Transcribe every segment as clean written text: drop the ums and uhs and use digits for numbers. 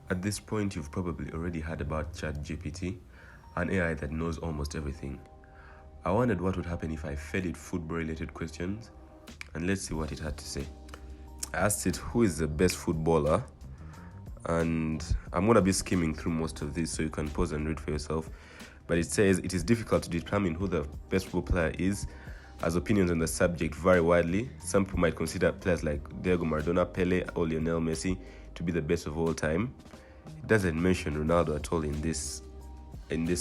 At this point, you've probably already heard about ChatGPT, an AI that knows almost everything. I wondered what would happen if I fed it football-related questions, and let's see what it had to say. I asked it who is the best footballer, and I'm going to be skimming through most of this so you can pause and read for yourself. But it says it is difficult to determine who the best football player is, as opinions on the subject vary widely. Some people might consider players like Diego Maradona, Pele, or Lionel Messi to be the best of all time. It doesn't mention Ronaldo at all in this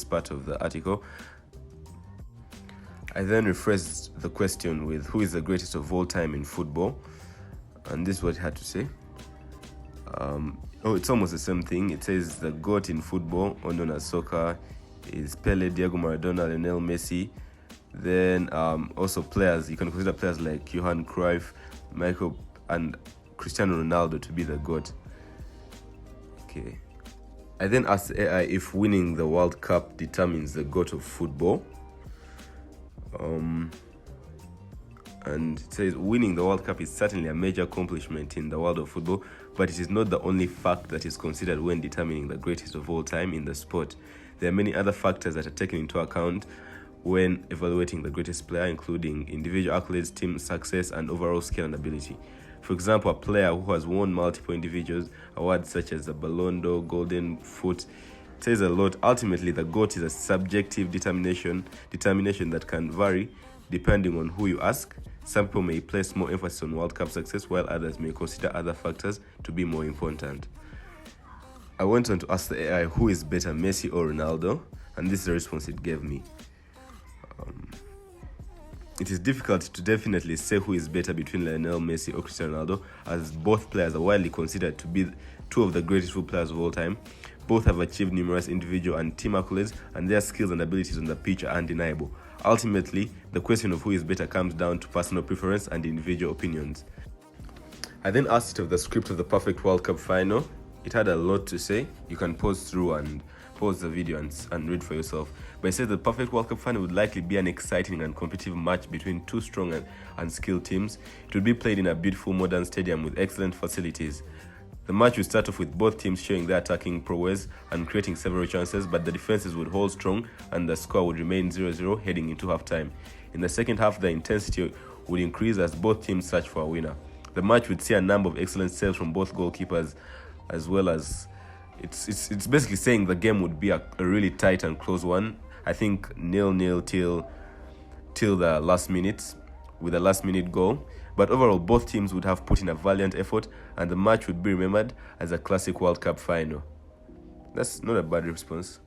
part of the article. I then rephrased the question with who is the greatest of all time in football, and this is what it had to say. It's almost the same thing. It says the GOAT in football, or known as soccer, is Pele, Diego Maradona, Lionel Messi. Then also players, you can consider players like Johan Cruyff, Michael, and Cristiano Ronaldo to be the GOAT. Okay. I then asked the AI if winning the World Cup determines the GOAT of football. And it says winning the World Cup is certainly a major accomplishment in the world of football, but it is not the only fact that is considered when determining the greatest of all time in the sport. There are many other factors that are taken into account when evaluating the greatest player, including individual accolades, team success, and overall skill and ability. For example, a player who has won multiple individual awards such as the Ballon d'Or, Golden Foot, says a lot. Ultimately, the GOAT is a subjective determination that can vary depending on who you ask. Some people may place more emphasis on World Cup success, while others may consider other factors to be more important. I went on to ask the AI who is better, Messi or Ronaldo, and this is the response it gave me. It is difficult to definitely say who is better between Lionel Messi or Cristiano Ronaldo, as both players are widely considered to be two of the greatest football players of all time. Both have achieved numerous individual and team accolades, and their skills and abilities on the pitch are undeniable. Ultimately, the question of who is better comes down to personal preference and individual opinions. I then asked it of the script of the perfect World Cup final. It had a lot to say. You can pause the video and read for yourself. But it says the perfect World Cup final would likely be an exciting and competitive match between two strong and skilled teams. It would be played in a beautiful modern stadium with excellent facilities. The match would start off with both teams showing their attacking prowess and creating several chances, but the defenses would hold strong and the score would remain 0-0 heading into halftime. In the second half, the intensity would increase as both teams search for a winner. The match would see a number of excellent saves from both goalkeepers, as well as it's basically saying the game would be a really tight and close one. I think 0-0 till the last minute, with a last minute goal. But overall, both teams would have put in a valiant effort, and the match would be remembered as a classic World Cup final. That's not a bad response.